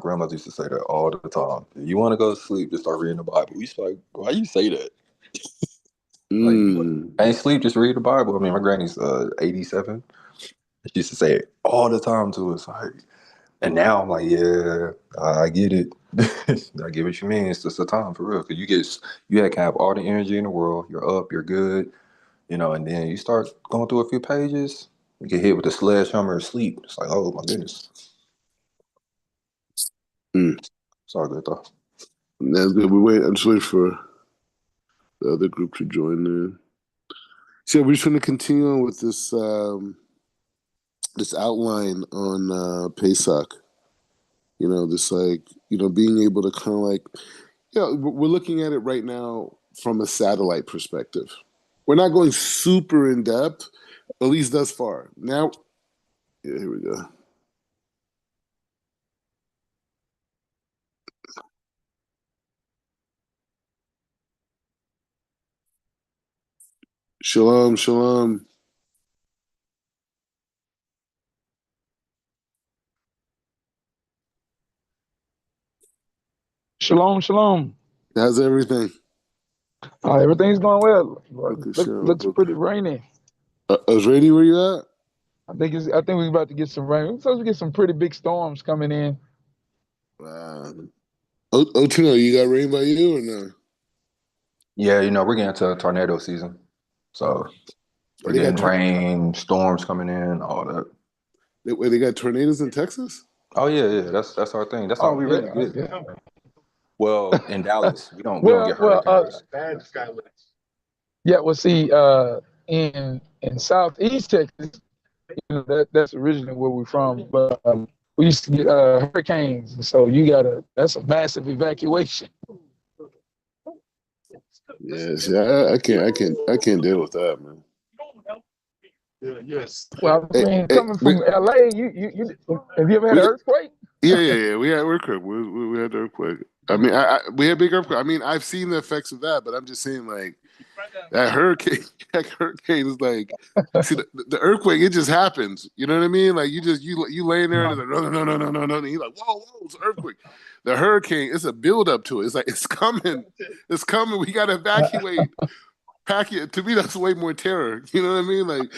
grandmother used to say that all the time. If you want to go to sleep, just start reading the Bible. We used to like, why you say that? Like, Mm. ain't sleep, just read the Bible. I mean, my granny's 87. She used to say it all the time to us. Like, and now I'm like, yeah, I get it. I get what you mean. It's just a time for real. Cause you can have all the energy in the world. You're up, you're good, and then you start going through a few pages. You get hit with the sledgehammer of sleep. It's like, oh my goodness. Mm. It's all good though. That's good. I'm just waiting for the other group to join in. So we're just going to continue on with this outline on Pesach. This being able to kind of like, we're looking at it right now from a satellite perspective. We're not going super in depth, at least thus far. Now, yeah, here we go. Shalom, shalom. Shalom, shalom. How's everything? Everything's going well. Okay, sure. Looks pretty rainy. Is rainy where you at? I think we're about to get some rain. We're supposed to get some pretty big storms coming in. Tino, you got rain by you or no? Yeah, we're getting to tornado season. So we're getting rain, storms coming in, all that. They got tornadoes in Texas? Oh yeah. That's our thing. That's all we really get. Yeah. Well, in Dallas, we don't get hurricanes. Yeah, well, see, in Southeast Texas, that's originally where we're from, but we used to get hurricanes, and so that's a massive evacuation. Yes, yeah, I can't deal with that, man. Yes. Well, I mean, coming from LA, you have you ever had an earthquake? Yeah. We had earthquake. We had earthquake. I mean, we had big earthquake. I mean, I've seen the effects of that, but I'm just saying, like, that hurricane is like, see, the earthquake, it just happens. You know what I mean? Like, you laying there and it's like, no. And you're like, whoa, it's an earthquake. The hurricane, it's a build up to it. It's like, it's coming. It's coming. We got to evacuate. Pack it. To me, that's way more terror. You know what I mean? Like,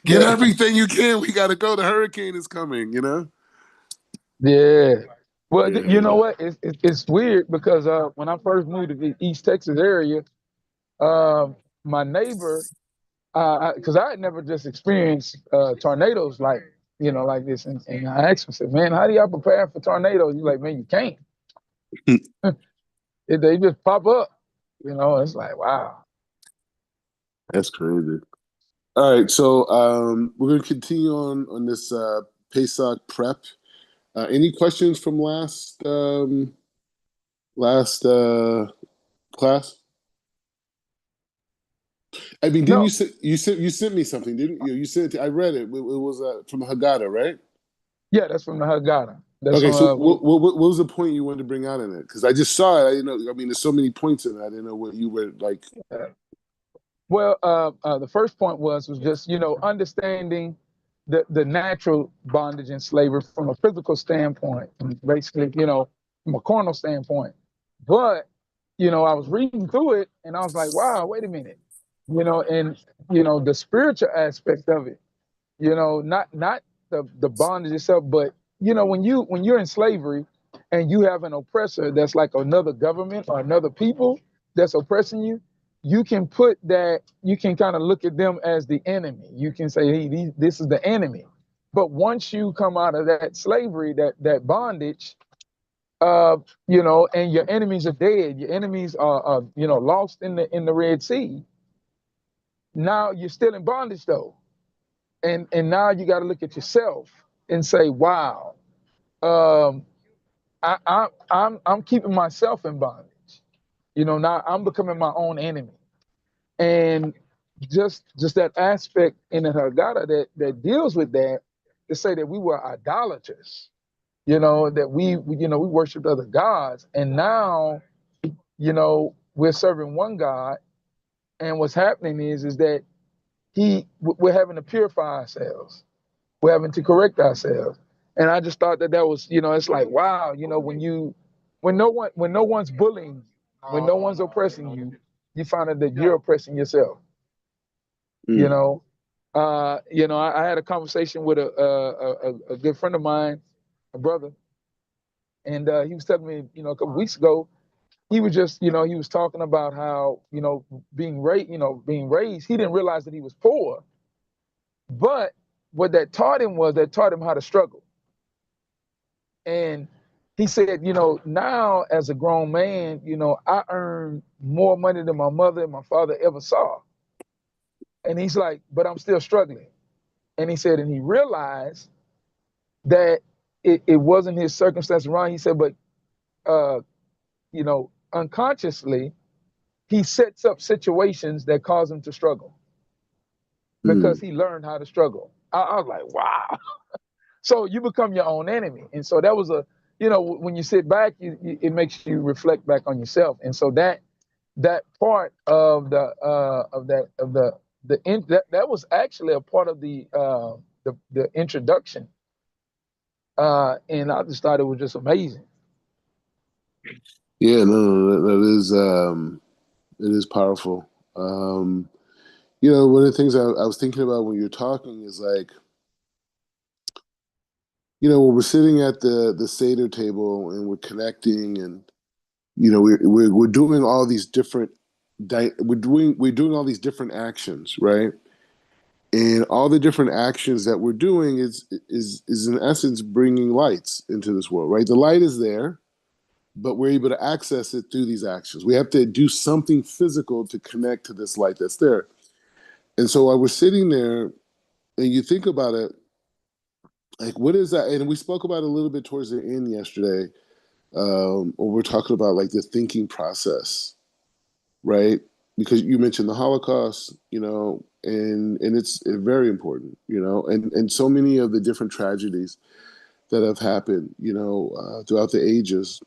get everything you can. We got to go. The hurricane is coming, Yeah. Well, you know what? It's weird because when I first moved to the East Texas area, my neighbor, because I had never just experienced tornadoes like this, and I asked him, said, "Man, how do y'all prepare for tornadoes?" He's like, "Man, you can't. They just pop up." It's like, wow. That's crazy. All right, so we're going to continue on this Pesach prep. Any questions from last class? I mean, didn't you sent me something, didn't you? You sent it. I read it. It was from Haggadah, right? Yeah, that's from the Haggadah. Okay, so what was the point you wanted to bring out in it? Because I just saw it. I didn't know. I mean, there's so many points in it. I didn't know what you were like. Well, the first point was just understanding the natural bondage and slavery from a physical standpoint, and basically from a carnal standpoint. But I was reading through it and I was like, wow, wait a minute, and the spiritual aspect of it, not the bondage itself, but when you're in slavery and you have an oppressor that's like another government or another people that's oppressing you, you can kind of look at them as the enemy. You can say, hey, this is the enemy. But once you come out of that slavery, that bondage, and your enemies are dead, your enemies are lost in the Red Sea. Now you're still in bondage though, and now you got to look at yourself and say, wow, I'm keeping myself in bondage. Now I'm becoming my own enemy. And just that aspect in the Haggadah that deals with that, to say that we were idolaters, that we worshiped other gods, and now we're serving one God, and what's happening is that we're having to purify ourselves, we're having to correct ourselves, And I just thought that that was, it's like, wow, when no one's bullying, when no one's oppressing you, you find out that you're oppressing yourself. You know, I had a conversation with a good friend of mine, a brother, and he was telling me, a couple weeks ago, he was just, he was talking about how, being raised, he didn't realize that he was poor, but what that taught him how to struggle. And he said, now as a grown man, I earn more money than my mother and my father ever saw. And he's like, but I'm still struggling. And he said, and he realized that it wasn't his circumstance around. He said, but, unconsciously, he sets up situations that cause him to struggle because he learned how to struggle. I was like, wow. So you become your own enemy. And so that was when you sit back, it makes you reflect back on yourself. And so that part of that was actually a part of the introduction. And I just thought it was just amazing. Yeah, no, it is powerful. One of the things I was thinking about when you're talking is like, when we're sitting at the Seder table and we're connecting, and we're doing all these different we're doing all these different actions, right? And all the different actions that we're doing is in essence bringing lights into this world, right? The light is there, but we're able to access it through these actions. We have to do something physical to connect to this light that's there. And so while we're sitting there and you think about it, like, what is that? And we spoke about it a little bit towards the end yesterday, or we're talking about like the thinking process, right? Because you mentioned the Holocaust, and it's very important, and so many of the different tragedies that have happened, throughout the ages.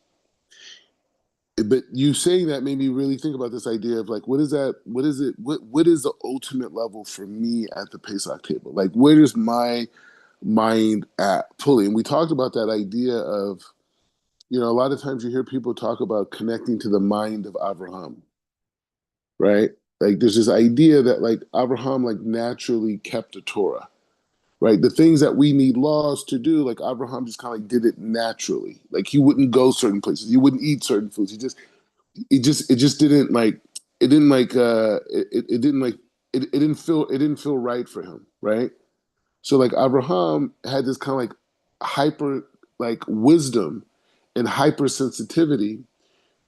But you saying that made me really think about this idea of like, what is that? What is it? What is the ultimate level for me at the Pesach table? Like, where is my mind at fully? And we talked about that idea of, a lot of times you hear people talk about connecting to the mind of Abraham, right? Like, there's this idea that like Abraham like naturally kept the Torah, right? The things that we need laws to do, like Abraham just kind of like did it naturally. Like he wouldn't go certain places, he wouldn't eat certain foods. It just didn't like it didn't like it didn't like it didn't feel right for him, right? So like Abraham had this kind of like hyper like wisdom and hypersensitivity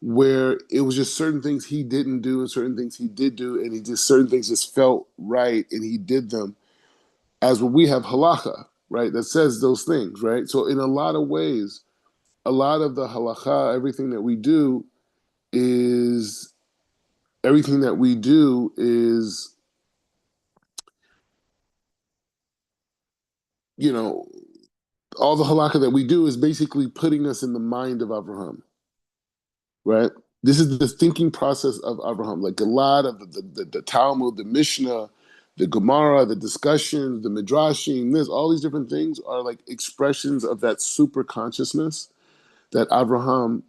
where it was just certain things he didn't do and certain things he did do, and he just certain things just felt right and he did them, as when we have halacha, right, that says those things, right? So in a lot of ways, a lot of the halacha, is everything that we do is, you know, all the halakha that we do is basically putting us in the mind of Abraham, right? This is the thinking process of Abraham. Like a lot of the Talmud, the Mishnah, the Gemara, the discussions, the Midrashim, all these different things are like expressions of that super consciousness that Abraham,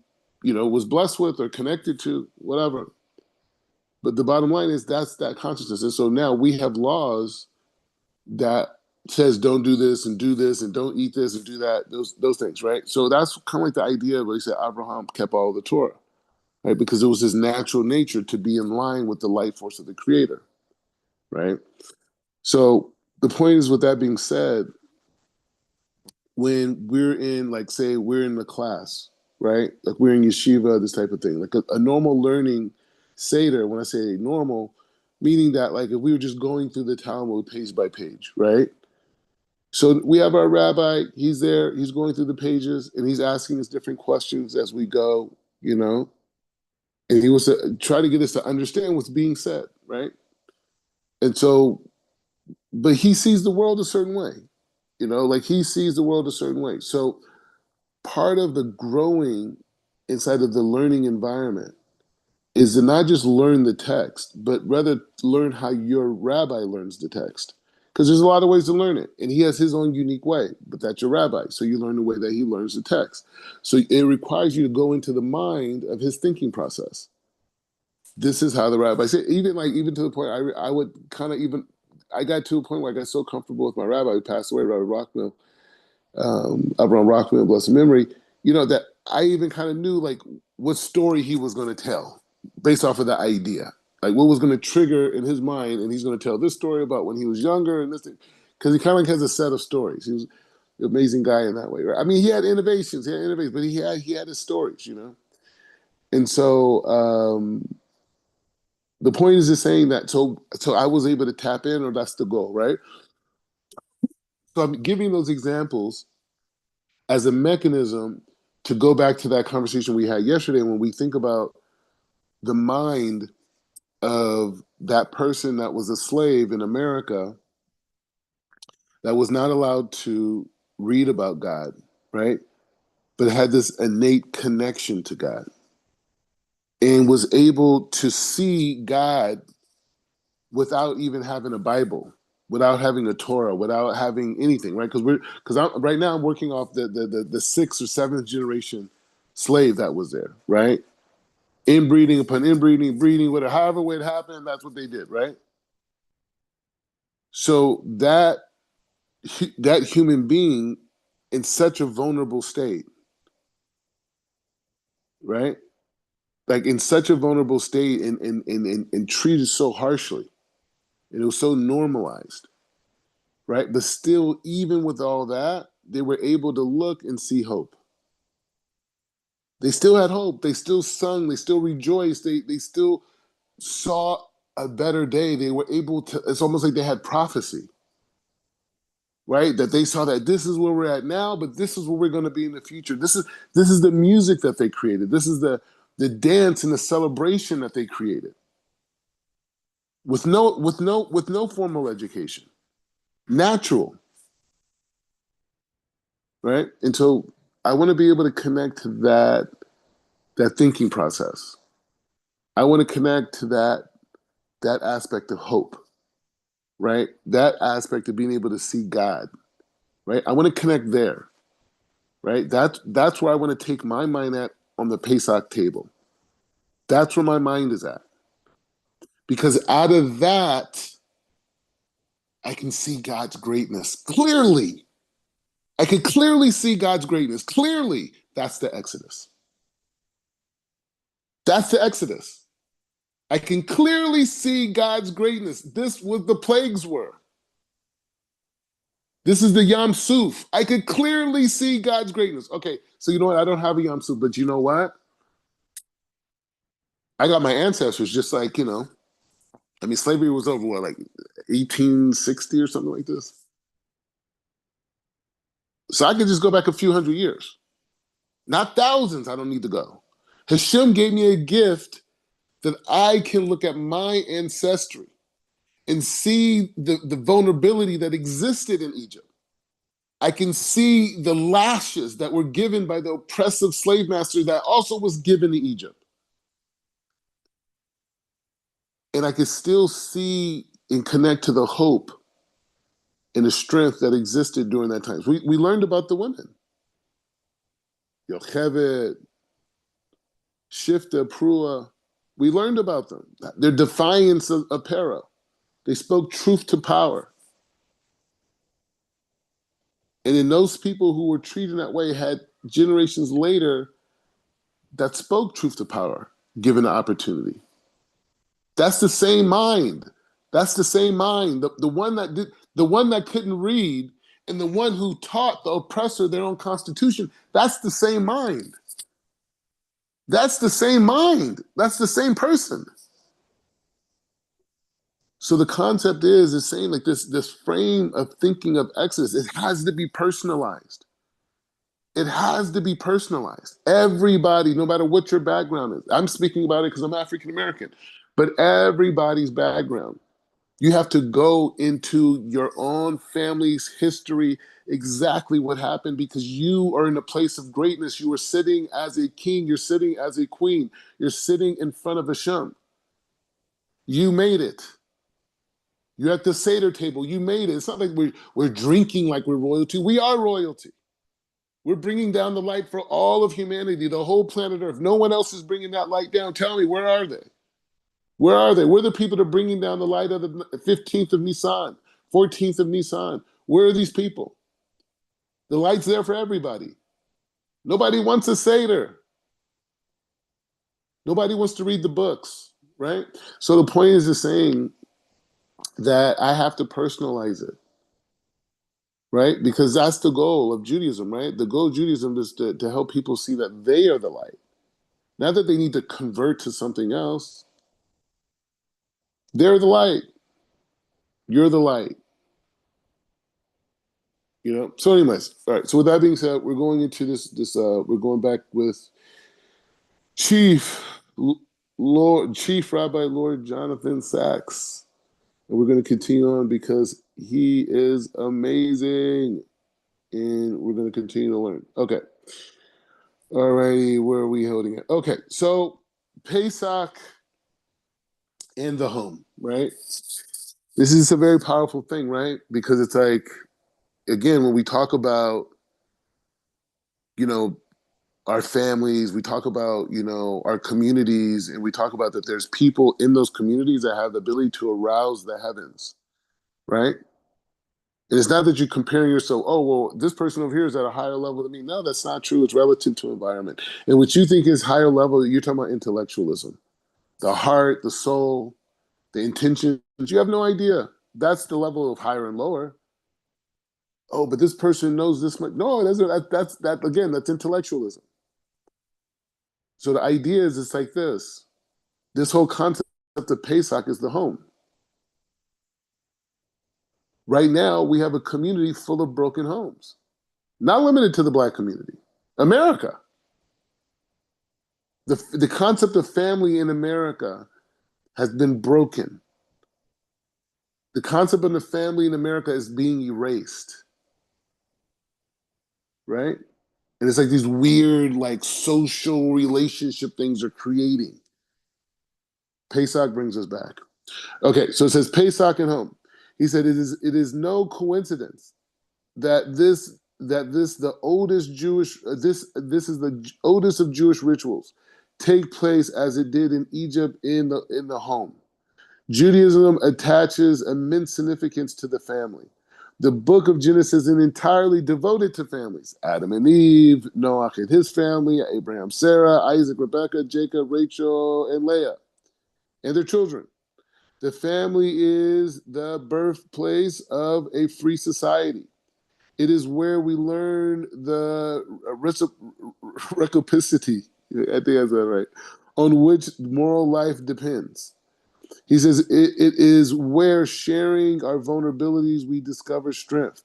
was blessed with or connected to, whatever. But the bottom line is that's that consciousness. And so now we have laws that says don't do this and don't eat this and do that, those things, right? So that's kind of like the idea where he said Abraham kept all the Torah, right? Because it was his natural nature to be in line with the life force of the Creator, right? So the point is, with that being said, when we're in, like, say, we're in the class, right? Like we're in yeshiva, this type of thing, like a normal learning seder. When I say normal, meaning that like if we were just going through the Talmud page by page, right? So we have our rabbi, he's there, he's going through the pages and he's asking us different questions as we go, and he was to try to get us to understand what's being said, right? And so, but he sees the world a certain way, like he sees the world a certain way. So part of the growing inside of the learning environment is to not just learn the text, but rather learn how your rabbi learns the text. Because there's a lot of ways to learn it. And he has his own unique way, but that's your rabbi. So you learn the way that he learns the text. So it requires you to go into the mind of his thinking process. This is how the rabbi said, even to the point I would kind of I got to a point where I got so comfortable with my rabbi who passed away, Rabbi Rockmill, Abraham Rockmill, blessed memory, that I even kind of knew like what story he was going to tell based off of that idea. Like what was going to trigger in his mind, and he's going to tell this story about when he was younger and this thing, because he kind of has a set of stories. He was an amazing guy in that way, right? I mean, he had innovations, but he had his stories, And so the point is just saying that so I was able to tap in, or that's the goal, right? So I'm giving those examples as a mechanism to go back to that conversation we had yesterday when we think about the mind of that person that was a slave in America that was not allowed to read about God, right? But had this innate connection to God and was able to see God without even having a Bible, without having a Torah, without having anything, right? Right now I'm working off the sixth or seventh generation slave that was there, right? Inbreeding upon inbreeding, breeding, whatever, however way it happened, that's what they did, right? So that human being in such a vulnerable state, right? Like in such a vulnerable state and treated so harshly, and it was so normalized, right? But still, even with all that, they were able to look and see hope. They still had hope. They still sung. They still rejoiced. They still saw a better day. They were able to, it's almost like they had prophecy, right? That they saw that this is where we're at now, but this is where we're going to be in the future. This is the music that they created. This is the dance and the celebration that they created with no formal education, natural, right? And so I want to be able to connect to that thinking process. I want to connect to that aspect of hope, right? That aspect of being able to see God, right? I want to connect there, right? That's where I want to take my mind at on the Pesach table. That's where my mind is at. Because out of that, I can see God's greatness clearly. I can clearly see God's greatness. Clearly, that's the Exodus. That's the Exodus. I can clearly see God's greatness. This what the plagues were. This is the Yam Suf. I could clearly see God's greatness. Okay, so you know what? I don't have a Yam Suf, but you know what? I got my ancestors just like, I mean, slavery was over, what, like 1860 or something like this? So I could just go back a few hundred years. Not thousands, I don't need to go. Hashem gave me a gift that I can look at my ancestry and see the vulnerability that existed in Egypt. I can see the lashes that were given by the oppressive slave master that also was given to Egypt. And I can still see and connect to the hope and the strength that existed during that time. We learned about the women. Yocheved, Shifta, Prua. We learned about them. Their defiance of Pharaoh. They spoke truth to power. And then those people who were treated that way had generations later that spoke truth to power, given the opportunity. That's the same mind. That's the same mind. The one that couldn't read, and the one who taught the oppressor their own constitution. That's the same mind. That's the same mind. That's the same person. So the concept is saying like this frame of thinking of Exodus, it has to be personalized. It has to be personalized. Everybody, no matter what your background is, I'm speaking about it because I'm African American, but everybody's background. You have to go into your own family's history, exactly what happened, because you are in a place of greatness. You are sitting as a king. You're sitting as a queen. You're sitting in front of Hashem. You made it. You're at the Seder table. You made it. It's not like we're drinking like we're royalty. We are royalty. We're bringing down the light for all of humanity, the whole planet Earth. No one else is bringing that light down. Tell me, where are they? Where are they? We're the people that are bringing down the light of the 15th of Nisan, 14th of Nisan. Where are these people? The light's there for everybody. Nobody wants a Seder. Nobody wants to read the books, right? So the point is just saying that I have to personalize it, right? Because that's the goal of Judaism, right? The goal of Judaism is to help people see that they are the light. Not that they need to convert to something else. They're the light. You're the light. You know. So, anyways, all right. So, with that being said, we're going into this. We're going back with Chief Rabbi Lord Jonathan Sachs, and we're going to continue on because he is amazing, and we're going to continue to learn. Okay. All righty. Where are we holding it? Okay. So, Pesach in the home, right? This is a very powerful thing, right? Because it's like, again, when we talk about, you know, our families, we talk about, you know, our communities, and we talk about that there's people in those communities that have the ability to arouse the heavens, right? And it's not that you're comparing yourself, oh, well, this person over here is at a higher level than me. No, that's not true. It's relative to environment. And what you think is higher level, you're talking about intellectualism, the heart, the soul, the intentions. You have no idea. That's the level of higher and lower. Oh, but this person knows this much. No, that's again, that's intellectualism. So the idea is it's like this. This whole concept of Pesach is the home. Right now, we have a community full of broken homes. Not limited to the Black community. America. The concept of family in America has been broken. The concept of the family in America is being erased. Right? And it's like these weird, like, social relationship things are creating. Pesach brings us back. Okay, so it says Pesach and home. He said it is no coincidence that this the oldest Jewish this is the oldest of Jewish rituals take place as it did in Egypt in the home. Judaism attaches immense significance to the family. The book of Genesis is entirely devoted to families. Adam and Eve, Noah and his family, Abraham, Sarah, Isaac, Rebekah, Jacob, Rachel, and Leah, and their children. The family is the birthplace of a free society. It is where we learn the reciprocity, I think that's right, on which moral life depends. He says it is where sharing our vulnerabilities we discover strength.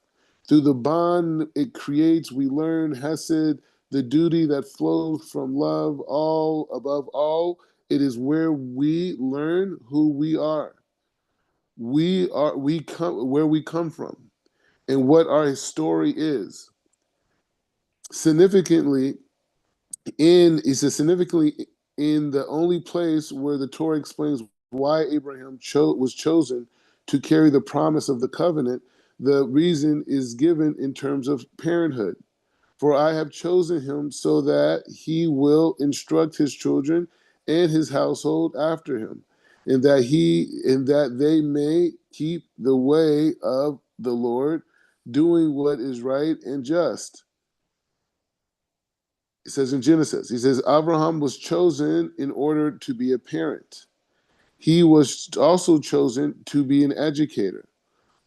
Through the bond it creates, we learn Hesed, the duty that flows from love, all above all. It is where we learn who we are. We come where we come from and what our story is. Significantly, significantly in the only place where the Torah explains why Abraham was chosen to carry the promise of the covenant, the reason is given in terms of parenthood. For I have chosen him so that he will instruct his children and his household after him, and that they may keep the way of the Lord, doing what is right and just. It says in Genesis, he says, Abraham was chosen in order to be a parent. He was also chosen to be an educator.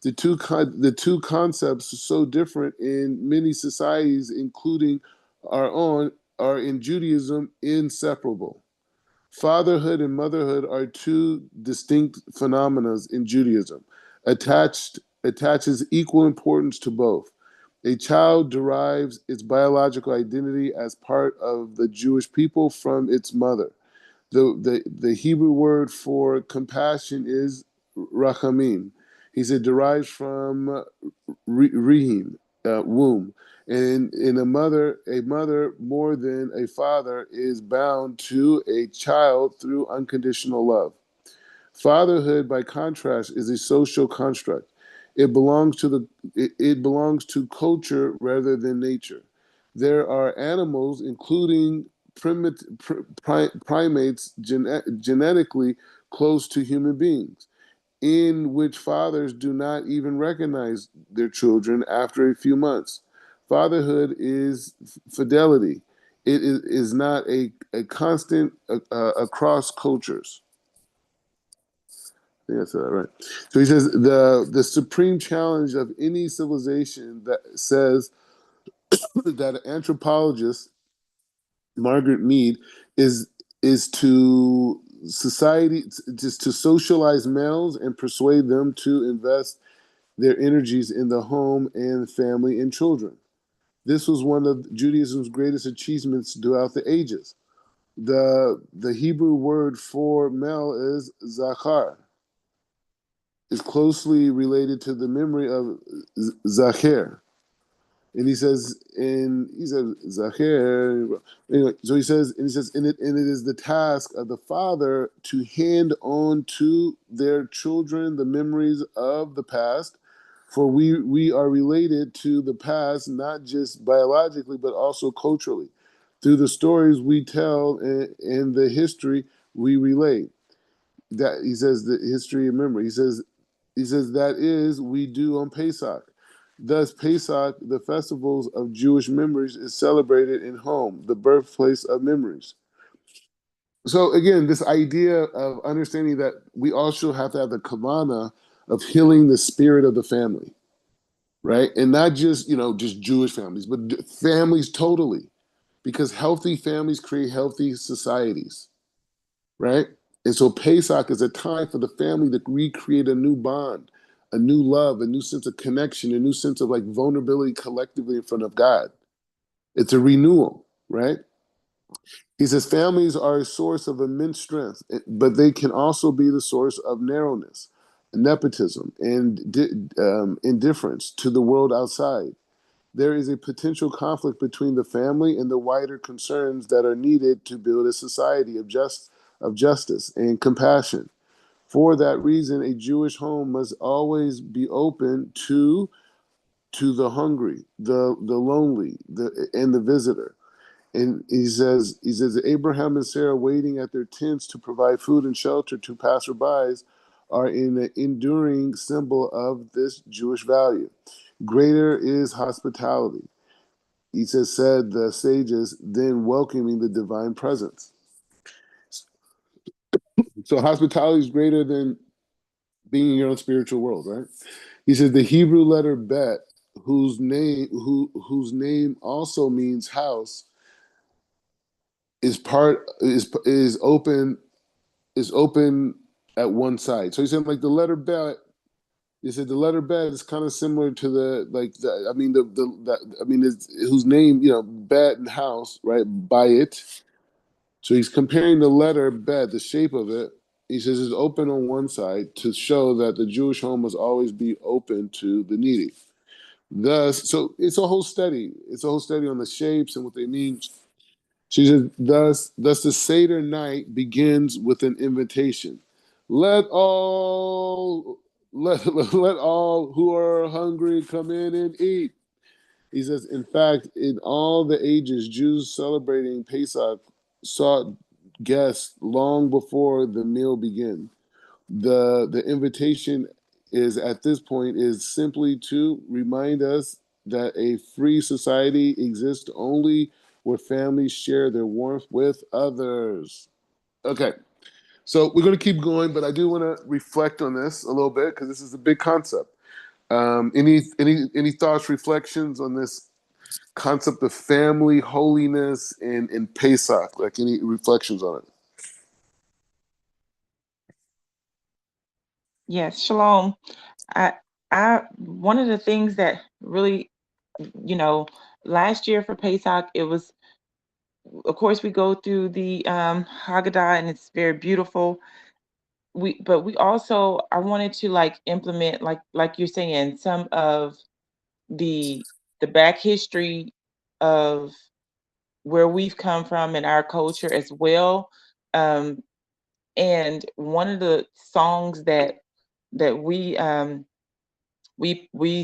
The two concepts are so different in many societies, including our own, are in Judaism inseparable. Fatherhood and motherhood are two distinct phenomena in Judaism. Attaches equal importance to both. A child derives its biological identity as part of the Jewish people from its mother. The Hebrew word for compassion is rachamim. He said derives from rihim, womb. And in a mother more than a father is bound to a child through unconditional love. Fatherhood, by contrast, is a social construct. It belongs to culture rather than nature. There are animals, including primates, genetically close to human beings, in which fathers do not even recognize their children after a few months. Fatherhood is fidelity. Is not a constant across cultures. I think I said that right. So he says the supreme challenge of any civilization that says that anthropologist Margaret Mead is to society, just to socialize males and persuade them to invest their energies in the home and family and children. This was one of Judaism's greatest achievements throughout the ages. The Hebrew word for male is zachar, is closely related to the memory of Zacher. And he says Zacher. Anyway, so and it is the task of the father to hand on to their children the memories of the past, for we are related to the past not just biologically but also culturally, through the stories we tell and the history we relate. That he says the history and memory. He says that is we do on Pesach. Thus, Pesach, the festivals of Jewish memories, is celebrated in home, the birthplace of memories. So again, this idea of understanding that we also have to have the kavana of healing the spirit of the family, right? And not just just Jewish families, but families totally, because healthy families create healthy societies, right? And so Pesach is a time for the family to recreate a new bond, a new love, a new sense of connection, a new sense of like vulnerability collectively in front of God. It's a renewal, right? He says families are a source of immense strength, but they can also be the source of narrowness, nepotism, and indifference to the world outside. There is a potential conflict between the family and the wider concerns that are needed to build a society of justice and compassion. For that reason, a Jewish home must always be open to the hungry, the lonely, and the visitor. And he says Abraham and Sarah waiting at their tents to provide food and shelter to passerbys are an enduring symbol of this Jewish value. Greater is hospitality. He said the sages, then welcoming the divine presence. So hospitality is greater than being in your own spiritual world, right? He says the Hebrew letter bet, whose name also means house, is open at one side. So he said like the letter bet. He said the letter bet is kind of similar to whose name bet and house, right? By it. So he's comparing the letter bet, the shape of it. He says it's open on one side to show that the Jewish home must always be open to the needy. Thus, so it's a whole study. It's a whole study on the shapes and what they mean. She says, thus the Seder night begins with an invitation. Let all let all who are hungry come in and eat. He says, in fact, in all the ages, Jews celebrating Pesach sought guests long before the meal began. The invitation is at this point is simply to remind us that a free society exists only where families share their warmth with others. Okay, so we're going to keep going, but I do want to reflect on this a little bit because this is a big concept. Any thoughts, reflections on this concept of family, holiness, and Pesach? Like any reflections on it? Yes, shalom. I I one of the things that really, you know, last year for Pesach, it was, of course, we go through the Haggadah and it's very beautiful. But we also, I wanted to like implement, like you're saying, some of the back history of where we've come from in our culture as well. Um, And one of the songs that we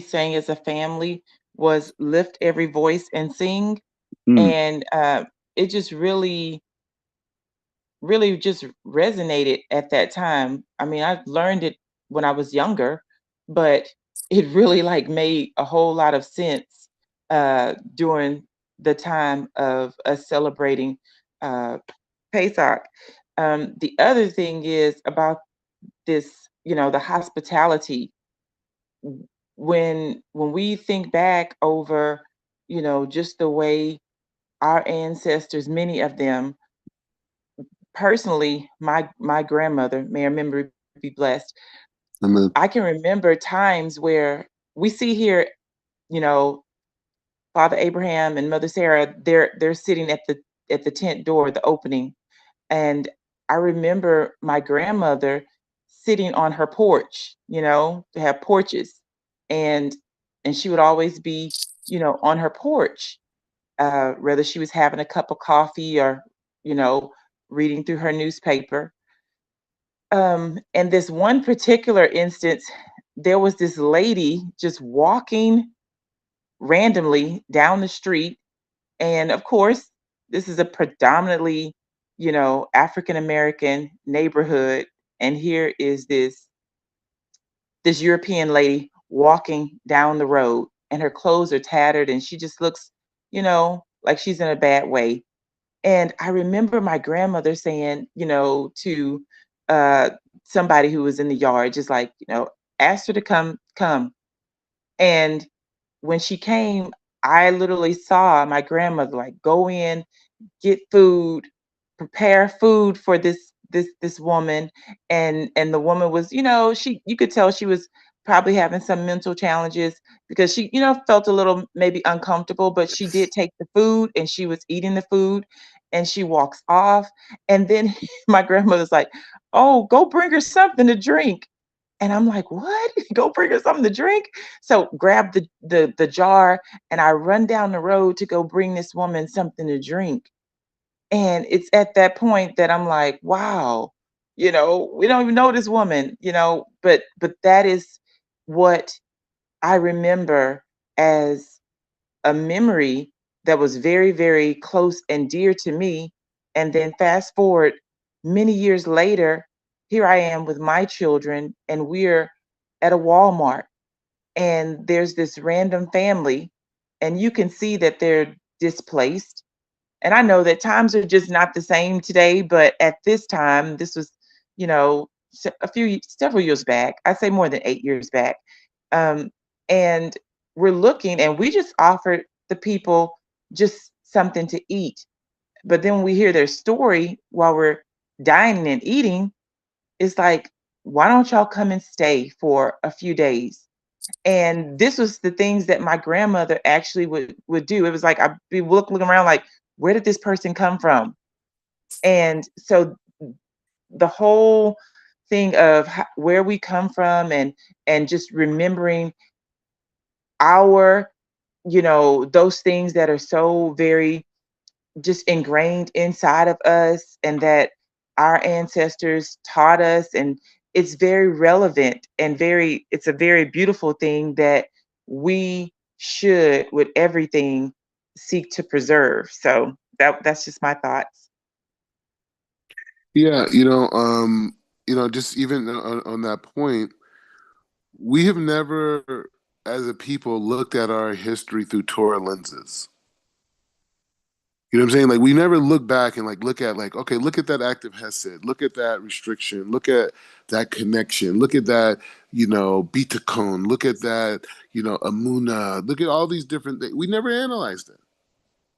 sang as a family was "Lift Every Voice and Sing," Mm. and it just really just resonated at that time. I mean, I learned it when I was younger, but it really like made a whole lot of sense during the time of us celebrating uh, Pesach. The other thing is about this, the hospitality. When we think back over, just the way our ancestors, many of them, personally, my grandmother, may her memory be blessed. Amen. I can remember times where we see here, you know, Father Abraham and Mother Sarah, they're sitting at the tent door, the opening. And I remember my grandmother sitting on her porch, to have porches. And and she would always be, on her porch, whether she was having a cup of coffee or, you know, reading through her newspaper. And this one particular instance, there was this lady just walking randomly down the street. And of course, this is a predominantly, African American neighborhood. And here is this European lady walking down the road, and her clothes are tattered, and she just looks, like she's in a bad way. And I remember my grandmother saying, to uh, somebody who was in the yard, just like, asked her to come. And when she came, I literally saw my grandmother like go in, get food, prepare food for this woman. And the woman was, you could tell she was probably having some mental challenges because she, felt a little maybe uncomfortable, but she did take the food and she was eating the food, and she walks off. And then my grandmother's like, "Oh, go bring her something to drink." And I'm like, "What? Go bring her something to drink?" So grab the jar, and I run down the road to go bring this woman something to drink. And it's at that point that I'm like, wow, we don't even know this woman, but that is what I remember as a memory that was very, very close and dear to me. And then fast forward many years later, here I am with my children, and we're at a Walmart, and there's this random family, and you can see that they're displaced. And I know that times are just not the same today, but at this time, this was, several years back. I say more than 8 years back. Um, and we're looking, and we just offered the people just something to eat. But then when we hear their story while we're dining and eating, it's like, why don't y'all come and stay for a few days? And this was the things that my grandmother actually would do. It was like I'd be looking around like, where did this person come from? And so the whole thing of where we come from, and just remembering our, those things that are so very just ingrained inside of us, and that our ancestors taught us. And it's very relevant, and it's a very beautiful thing that we should with everything seek to preserve. So that's just my thoughts. Yeah, just even on that point, we have never, as a people, looked at our history through Torah lenses. You know what I'm saying? Like we never look back and like look at like, okay, look at that act of hesed, look at that restriction, look at that connection, look at that, bitachon, look at that, amuna, look at all these different things. We never analyzed it.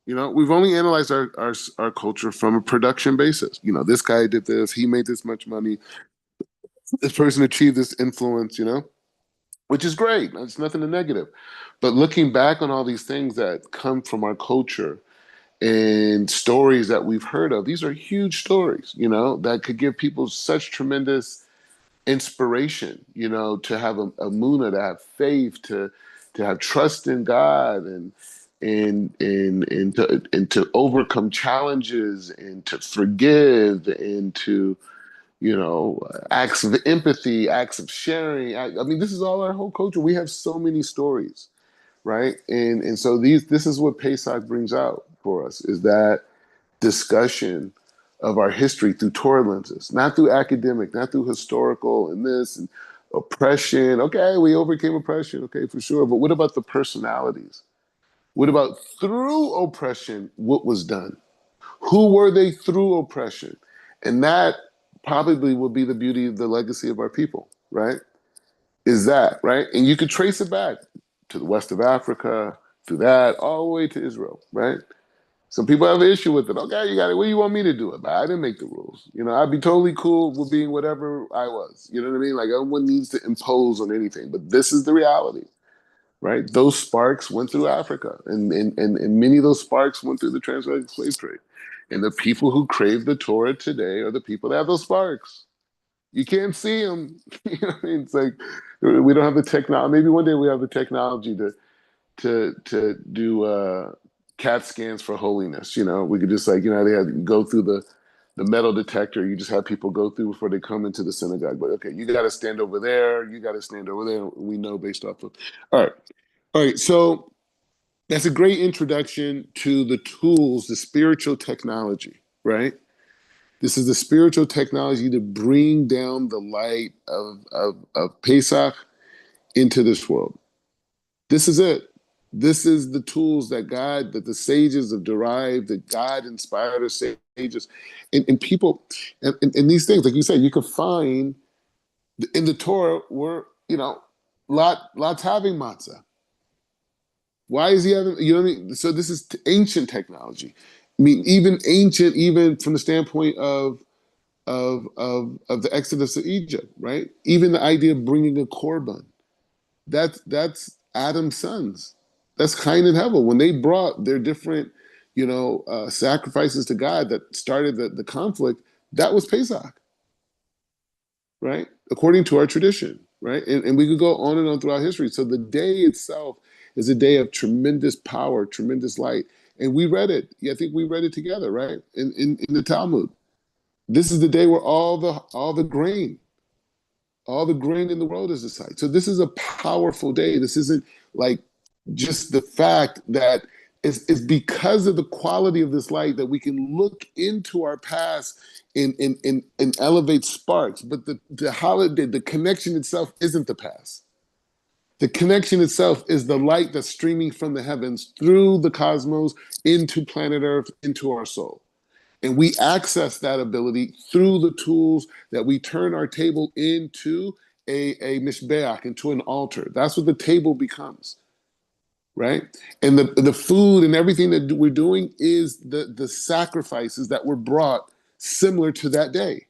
We've only analyzed our culture from a production basis. This guy did this, he made this much money, this person achieved this influence, which is great. It's nothing to negative. But looking back on all these things that come from our culture and stories that we've heard of, these are huge stories, that could give people such tremendous inspiration, to have a muna, to have faith, to have trust in God, and to overcome challenges, and to forgive, and to acts of empathy, acts of sharing. I mean, this is all our whole culture. We have so many stories, right? And so this is what Pesach brings out for us, is that discussion of our history through Torah lenses, not through academic, not through historical and this and oppression. Okay, we overcame oppression. Okay, for sure. But what about the personalities? What about through oppression, what was done? Who were they through oppression? And that probably will be the beauty of the legacy of our people, right? Is that, right? And you could trace it back to the west of Africa, to that, all the way to Israel, right? Some people have an issue with it. Okay, you got it. What do you want me to do it? But I didn't make the rules. I'd be totally cool with being whatever I was. You know what I mean? Like, everyone needs to impose on anything. But this is the reality, right? Those sparks went through Africa, and many of those sparks went through the transatlantic slave trade. And the people who crave the Torah today are the people that have those sparks. You can't see them. You know what I mean? It's like we don't have the technology. Maybe one day we have the technology to do CAT scans for holiness. We could just, like, they have to go through the metal detector. You just have people go through before they come into the synagogue. But okay, you got to stand over there. You got to stand over there. We know based off of. All right. So that's a great introduction to the tools, the spiritual technology, right? This is the spiritual technology to bring down the light of Pesach into this world. This is it. This is the tools that the sages have derived, that God inspired us sages. And people, and these things, like you said, you could find in the Torah where, Lot's having matzah. Why is he having, what I mean? So this is ancient technology. I mean, even from the standpoint of the Exodus of Egypt, right? Even the idea of bringing a korban, that's Adam's sons. That's Cain and Hevel. When they brought their different, sacrifices to God that started the conflict, that was Pesach, right? According to our tradition, right? And we could go on and on throughout history. So the day itself is a day of tremendous power, tremendous light. And we read it. Yeah, I think we read it together, right? In the Talmud. This is the day where all the grain in the world is decided. So this is a powerful day. This isn't like just the fact that it's because of the quality of this light that we can look into our past and elevate sparks. But the holiday, the connection itself isn't the past. The connection itself is the light that's streaming from the heavens through the cosmos into planet Earth, into our soul. And we access that ability through the tools that we turn our table into a mishbeach, into an altar. That's what the table becomes, right? And the food and everything that we're doing is the sacrifices that were brought similar to that day.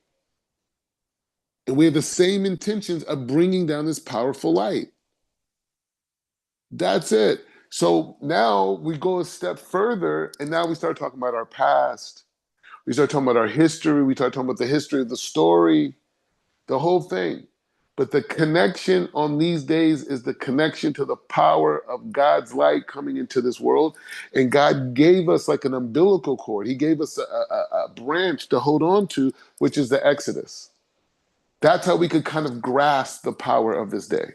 And we have the same intentions of bringing down this powerful light. That's it. So now we go a step further, and now we start talking about our past. We start talking about our history. We start talking about the history of the story, the whole thing. But the connection on these days is the connection to the power of God's light coming into this world. And God gave us like an umbilical cord. He gave us a branch to hold on to, which is the Exodus. That's how we could kind of grasp the power of this day.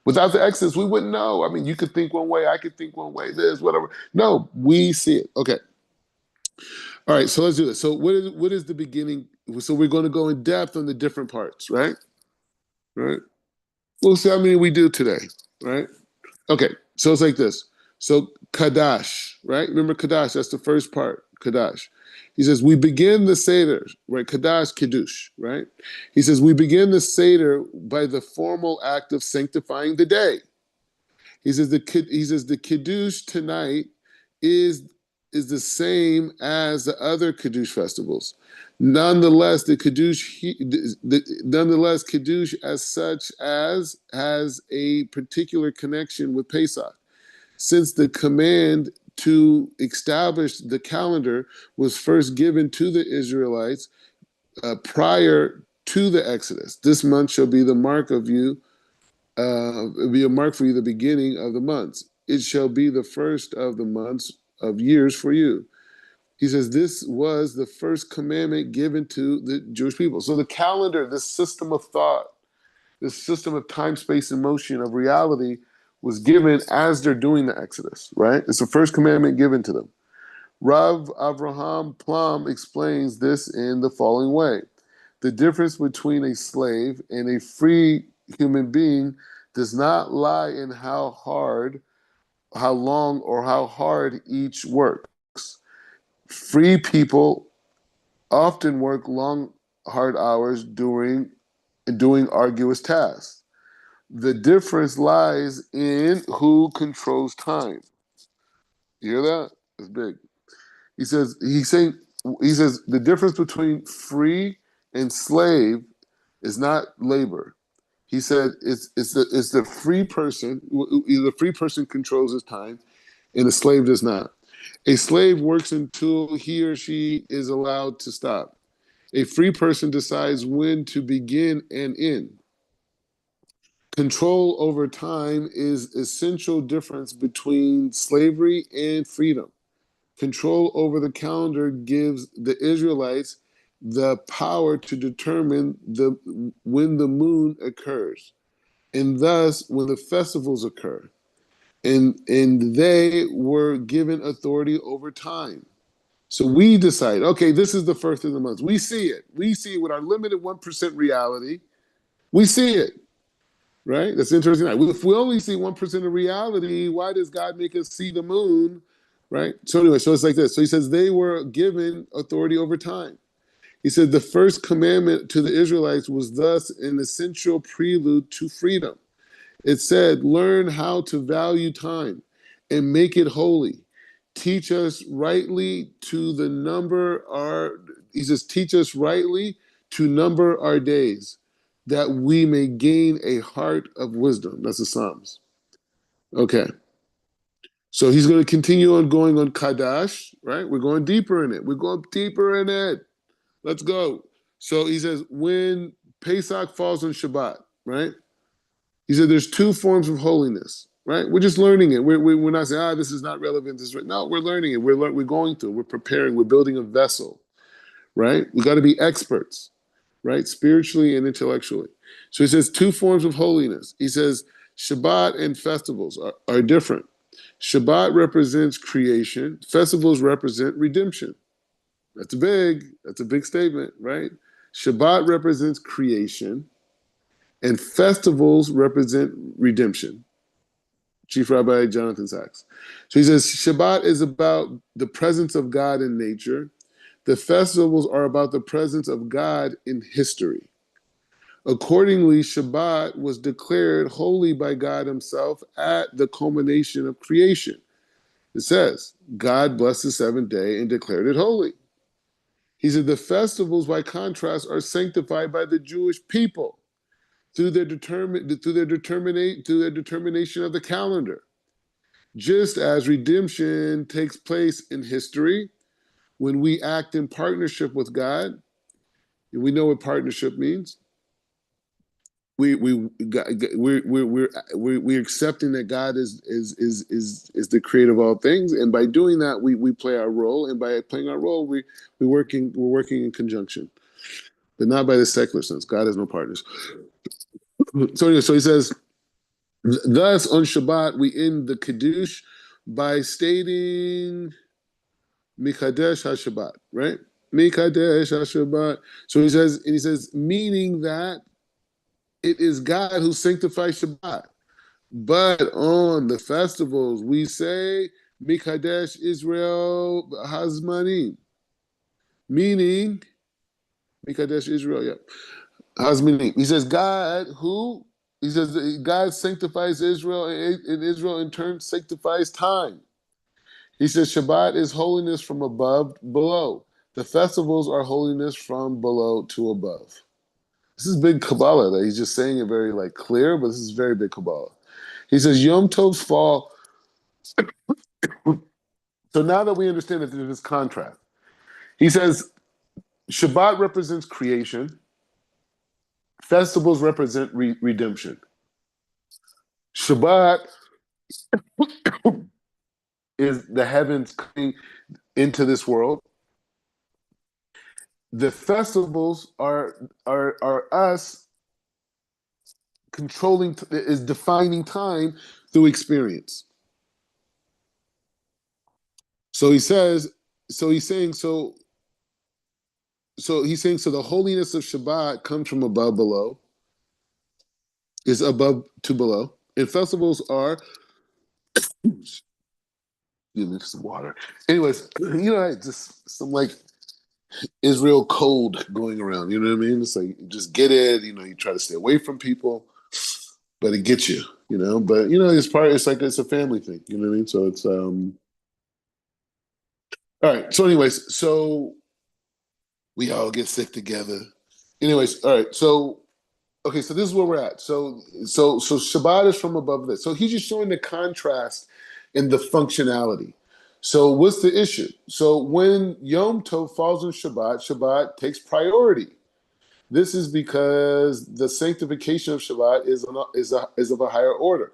Without the Exodus, we wouldn't know. I mean, you could think one way, I could think one way, this, whatever. No, we see it. Okay. All right, so let's do this. So what is the beginning? So we're going to go in depth on the different parts, right? Right. We'll see how many we do today, right? Okay, so it's like this. So Kadash, right? Remember Kadash, that's the first part, Kadash. He says, we begin the Seder, right? Kadash, Kiddush, right? He says, we begin the Seder by the formal act of sanctifying the day. He says the Kiddush tonight is the same as the other Kiddush festivals. Nonetheless, Kiddush as such as has a particular connection with Pesach, since the command to establish the calendar was first given to the Israelites prior to the Exodus. This month shall be the mark of you. It'll be a mark for you, the beginning of the months. It shall be the first of the months of years for you. He says this was the first commandment given to the Jewish people. So the calendar, this system of thought, this system of time, space, and motion of reality was given as they're doing the Exodus, right? It's the first commandment given to them. Rav Avraham Plum explains this in the following way. The difference between a slave and a free human being does not lie in how hard, how long, or how hard each works. Free people often work long, hard hours doing arduous tasks. The difference lies in who controls time. You hear that? It's big. He says the difference between free and slave is not labor. He said it's the free person. The free person controls his time, and the slave does not. A slave works until he or she is allowed to stop. A free person decides when to begin and end. Control over time is essential difference between slavery and freedom. Control over the calendar gives the Israelites the power to determine when the moon occurs, and thus when the festivals occur. And they were given authority over time. So we decide, okay, this is the first of the month. We see it. We see it with our limited 1% reality. We see it, right? That's interesting. If we only see 1% of reality, why does God make us see the moon, right? So anyway, so it's like this. So he says they were given authority over time. He said the first commandment to the Israelites was thus an essential prelude to freedom. It said, learn how to value time and make it holy. Teach us rightly to the number our, he says, teach us rightly to number our days, that we may gain a heart of wisdom. That's the Psalms. Okay. So he's going to continue on going on Kadash, right? We're going deeper in it. We're going deeper in it. Let's go. So he says, when Pesach falls on Shabbat, right? He said there's two forms of holiness, right? We're just learning it. We're not saying, this is not relevant. This is right. No, we're learning it. We're going through it. We're preparing. We're building a vessel, right? We got to be experts, right? Spiritually and intellectually. So he says two forms of holiness. He says Shabbat and festivals are different. Shabbat represents creation. Festivals represent redemption. That's big. That's a big statement, right? Shabbat represents creation, and festivals represent redemption. Chief Rabbi Jonathan Sachs. So he says Shabbat is about the presence of God in nature. The festivals are about the presence of God in history. Accordingly, Shabbat was declared holy by God himself at the culmination of creation. It says, God blessed the seventh day and declared it holy. He said the festivals, by contrast, are sanctified by the Jewish people through their determination of the calendar. Just as redemption takes place in history when we act in partnership with God, and we know what partnership means. We're accepting that God is the creator of all things, and by doing that, we play our role, and by playing our role, we're working in conjunction, but not by the secular sense. God has no partners. So he says, thus on Shabbat we end the Kiddush by stating Mikadesh HaShabbat, right? Mikadesh HaShabbat. So he says, meaning that it is God who sanctifies Shabbat. But on the festivals, we say Mikadesh Israel Hazmanim, meaning Mikadesh Israel, yeah. Hazmanim. He says, God who? He says God sanctifies Israel, and Israel in turn sanctifies time. He says Shabbat is holiness from above, below. The festivals are holiness from below to above. This is big Kabbalah that he's just saying it very clear, but this is very big Kabbalah. He says Yom Tov's fall. So now that we understand that there's this contrast, he says Shabbat represents creation. Festivals represent redemption. Shabbat is the heavens coming. into this world. The festivals are us controlling, is defining time through experience. So he says, so he's saying, so he's saying, so the holiness of Shabbat comes from above below, is above to below. And festivals are, excuse me, some water. Anyways, just some like Israel code going around. You know what I mean? It's like, just get it. You try to stay away from people, but it gets you. But it's like it's a family thing. You know what I mean? So it's all right. So anyways, so we all get sick together. Anyways, all right. So okay, so this is where we're at. So Shabbat is from above this. So he's just showing the contrast in the functionality. So what's the issue? So when Yom Tov falls on Shabbat, Shabbat takes priority. This is because the sanctification of Shabbat is of a higher order.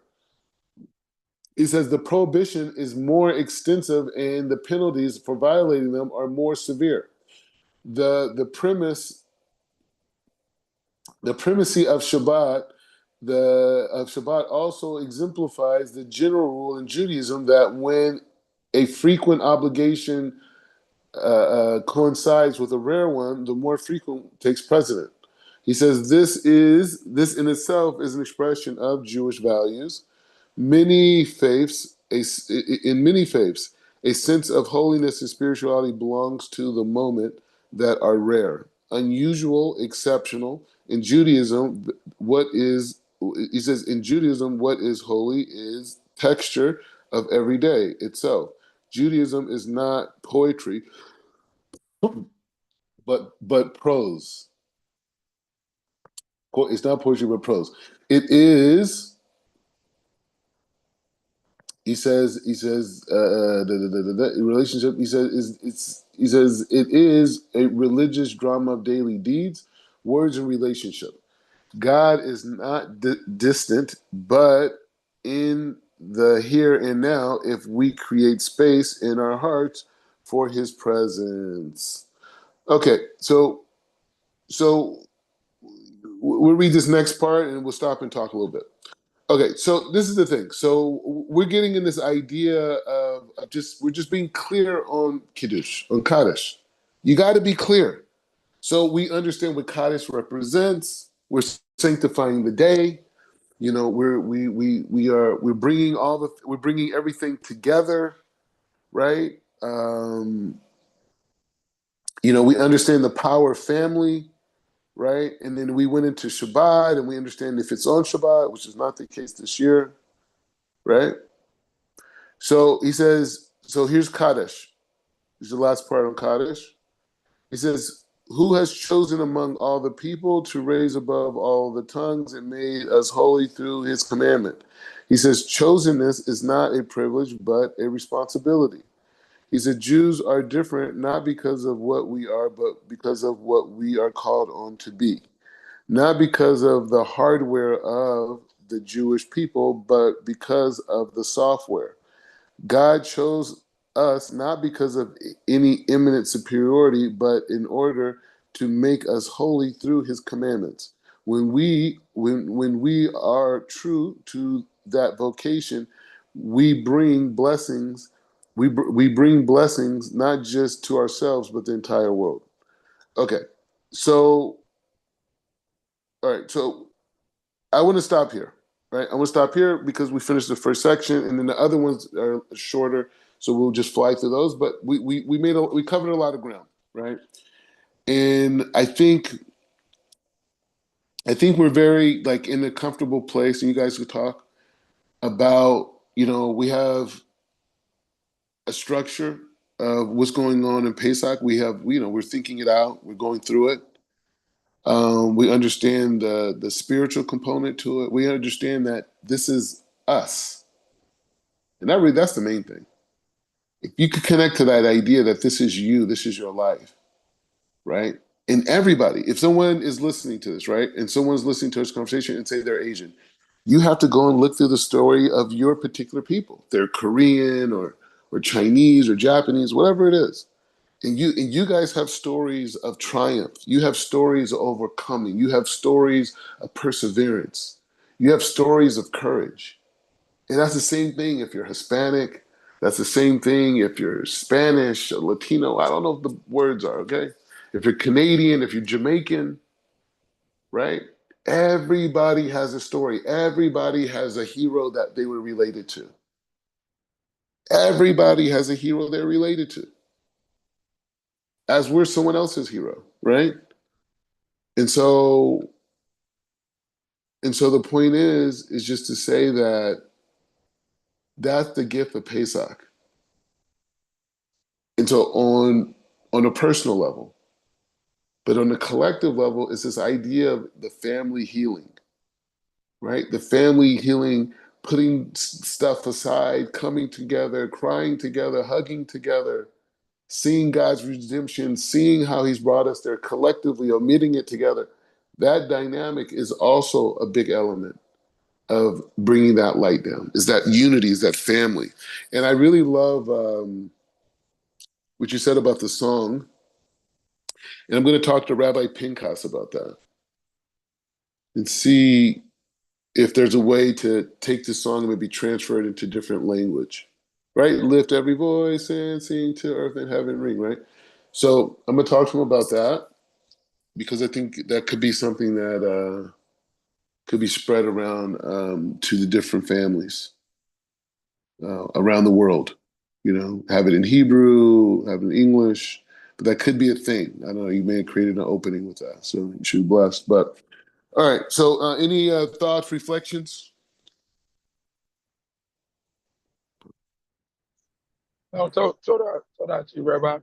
He says the prohibition is more extensive and the penalties for violating them are more severe. The primacy of Shabbat, also exemplifies the general rule in Judaism that when a frequent obligation coincides with a rare one, the more frequent takes precedent. He says this in itself is an expression of Jewish values. Many faiths, in many faiths, a sense of holiness and spirituality belongs to the moment that are rare, unusual, exceptional. In Judaism, he says, in Judaism, what is holy is texture of every day itself. Judaism is not poetry, but prose. It's not poetry, but prose. It is. He says relationship. He says it is a religious drama of daily deeds, words, and relationship. God is not distant, but in the here and now, if we create space in our hearts for His presence. Okay, so we'll read this next part and we'll stop and talk a little bit. Okay, so this is the thing. So we're getting in this idea of we're just being clear on Kiddush, on Kaddish. You got to be clear. So we understand what Kaddish represents. We're sanctifying the day. We're bringing everything together, right? We understand the power of family, right? And then we went into Shabbat, and we understand if it's on Shabbat, which is not the case this year, right? So he says, so here's Kaddish. This is the last part on Kaddish. He says, who has chosen among all the people to raise above all the tongues and made us holy through his commandment? He says, chosenness is not a privilege, but a responsibility. He said, Jews are different not because of what we are, but because of what we are called on to be. Not because of the hardware of the Jewish people, but because of the software. God chose us not because of any eminent superiority, but in order to make us holy through his commandments. When we are true to that vocation, we bring blessings. We bring blessings not just to ourselves, but the entire world. Okay, so all right, so I want to stop here, right? I want to stop here because we finished the first section, and then the other ones are shorter, so we'll just fly through those. But we covered a lot of ground, right? And I think we're very like in a comfortable place, and you guys could talk about, we have a structure of what's going on in Pesach. We have, we're thinking it out, we're going through it. We understand the spiritual component to it. We understand that this is us. And that's the main thing. If you could connect to that idea that this is you, this is your life, right? And everybody, if someone is listening to this, right, and someone's listening to this conversation and say they're Asian, you have to go and look through the story of your particular people. They're Korean or Chinese or Japanese, whatever it is. And you guys have stories of triumph. You have stories of overcoming. You have stories of perseverance. You have stories of courage. And that's the same thing if you're Hispanic. That's the same thing if you're Spanish or Latino. I don't know what the words are, okay? If you're Canadian, if you're Jamaican, right? Everybody has a story. Everybody has a hero that they were related to. Everybody has a hero they're related to, as we're someone else's hero, right? And so, and so the point is just to say that that's the gift of Pesach. And so on a personal level, but on a collective level, it's this idea of the family healing, right? The family healing, putting stuff aside, coming together, crying together, hugging together, seeing God's redemption, seeing how He's brought us there collectively, omitting it together. That dynamic is also a big element of bringing that light down. Is that unity? Is that family? And I really love what you said about the song. And I'm going to talk to Rabbi Pinchas about that and see if there's a way to take the song and maybe transfer it into different language, right? Lift every voice and sing to earth and heaven ring, right? So I'm going to talk to him about that because I think that could be something that could be spread around to the different families around the world. You know, have it in Hebrew, have it in English, but that could be a thing. I don't know. You may have created an opening with that, so you should be blessed. But all right. So, any thoughts, reflections? No, so that you, Rabbi.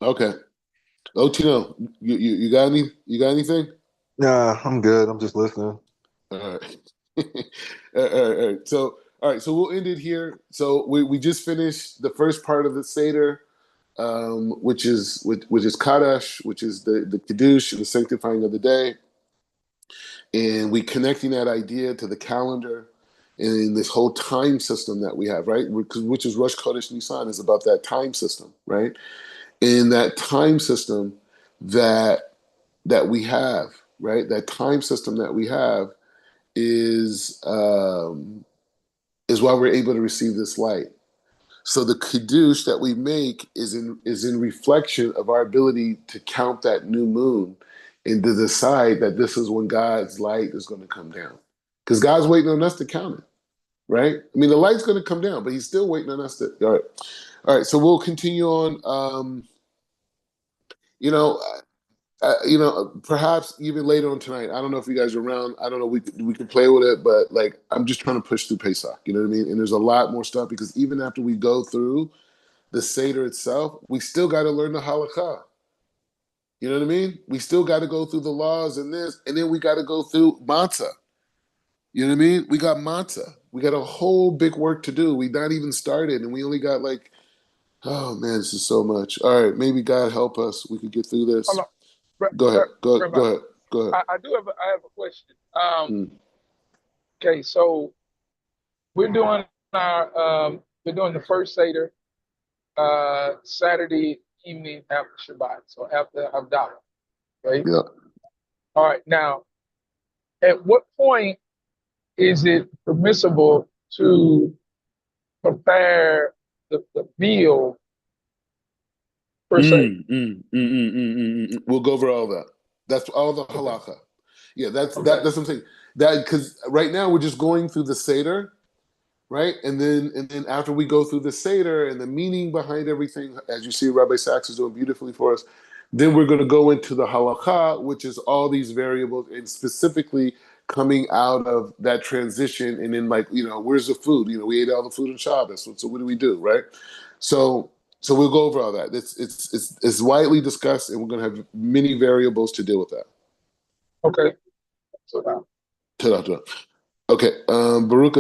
Okay. Oh, Tino, you got anything? Nah, I'm good. I'm just listening. All right. All right. So all right. So we'll end it here. So we just finished the first part of the Seder, which is Kaddish, which is the Kiddush, the sanctifying of the day, and we connecting that idea to the calendar and this whole time system that we have, right? Which is Rosh Chodesh Nisan is about that time system, right? And that time system that we have, right? That time system that we have is why we're able to receive this light. So the kiddush that we make is in reflection of our ability to count that new moon and to decide that this is when God's light is going to come down. Because God's waiting on us to count it, right? I mean, the light's going to come down, but He's still waiting on us to. All right. So we'll continue on. You know, perhaps even later on tonight. I don't know if you guys are around. I don't know. We can play with it, but like I'm just trying to push through Pesach. You know what I mean? And there's a lot more stuff because even after we go through the Seder itself, we still got to learn the halakha. You know what I mean? We still got to go through the laws and this, and then we got to go through matzah. You know what I mean? We got matzah. We got a whole big work to do. We not even started, and we only got like, oh man, this is so much. All right, maybe God help us. We could get through this. Hold on. Go ahead. Go Rabbi, ahead. Go ahead. I have a question. Mm. Okay, so we're doing we're doing the first Seder Saturday evening after Shabbat, so after Haggadah, right? Yeah. All right. Now, at what point is it permissible to prepare the meal per se? We'll go over all that. That's all the Okay. halakha. Yeah, that's Okay. that's something that because right now we're just going through the Seder, right? And then after we go through the Seder and the meaning behind everything, as you see, Rabbi Sachs is doing beautifully for us. Then we're going to go into the halakha, which is all these variables, and specifically coming out of that transition. And then, like, where's the food? We ate all the food on Shabbos. So what do we do, right? So we'll go over all that. It's widely discussed, and we're going to have many variables to deal with that. Okay. So now. Ta-da. Okay, Baruch